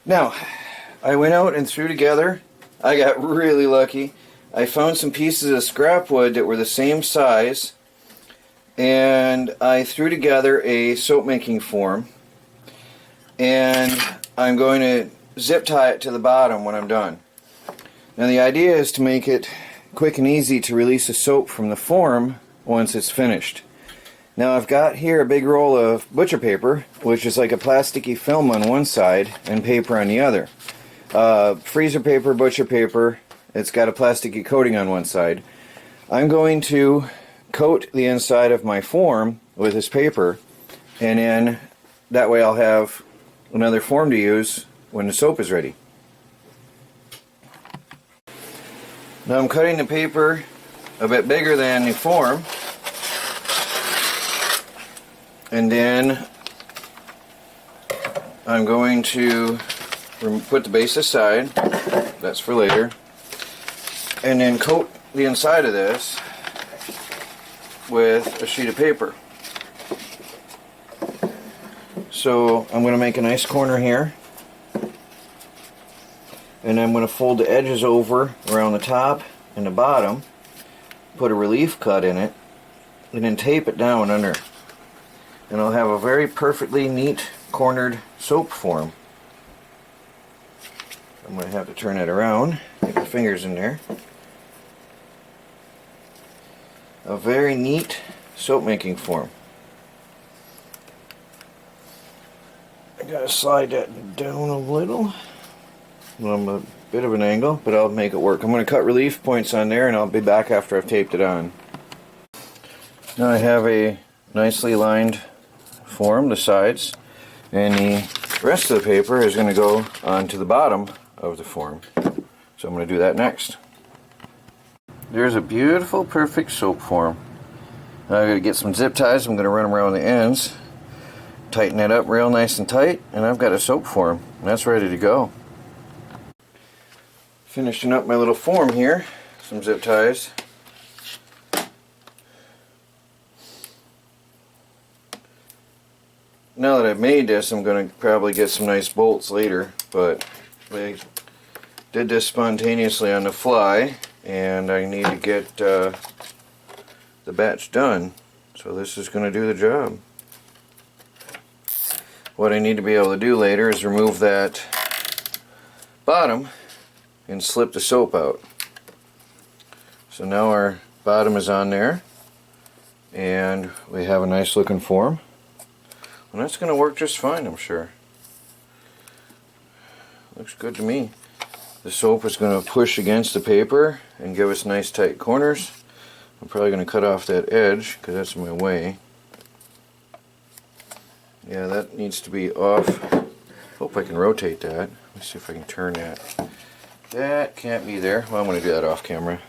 Now, I went out and threw together, I got really lucky. I found some pieces of scrap wood that were the same size, and I threw together a soap making form, and I'm going to zip tie it to the bottom when I'm done. Now the idea is to make it quick and easy to release the soap from the form once it's finished. Now I've got here a big roll of butcher paper, which is like a plasticky film on one side and paper on the other. Freezer paper, butcher paper, it's got a plasticky coating on one side. I'm going to coat the inside of my form with this paper, and then that way I'll have another form to use when the soap is ready. Now I'm cutting the paper a bit bigger than the form, and then I'm going to put the base aside, that's for later, and then coat the inside of this with a sheet of paper. So I'm going to make a nice corner here, and I'm going to fold the edges over around the top and the bottom, put a relief cut in it, and then tape it down under. And I'll have a very perfectly neat cornered soap form. I'm going to have to turn it around, get my fingers in there. A very neat soap making form. I gotta slide that down a little. I'm a bit of an angle, but I'll make it work. I'm going to cut relief points on there, and I'll be back after I've taped it on. Now I have a nicely lined form, the sides, and the rest of the paper is going to go onto the bottom of the form. So I'm going to do that next. There's a beautiful, perfect soap form. Now I'm going to get some zip ties. I'm going to run them around the ends, tighten it up real nice and tight, and I've got a soap form, and that's ready to go. Finishing up my little form here, some zip ties. Now that I've made this, I'm going to probably get some nice bolts later, but I did this spontaneously on the fly, and I need to get the batch done, so this is going to do the job. What I need to be able to do later is remove that bottom and slip the soap out. So now our bottom is on there, and we have a nice looking form, and that's going to work just fine, I'm sure. Looks good to me. The soap is going to push against the paper and give us nice tight corners. I'm probably going to cut off that edge because that's in my way. Yeah, that needs to be off. Hope I can rotate that. Let me see if I can turn that. That can't be there. Well, I'm going to do that off camera.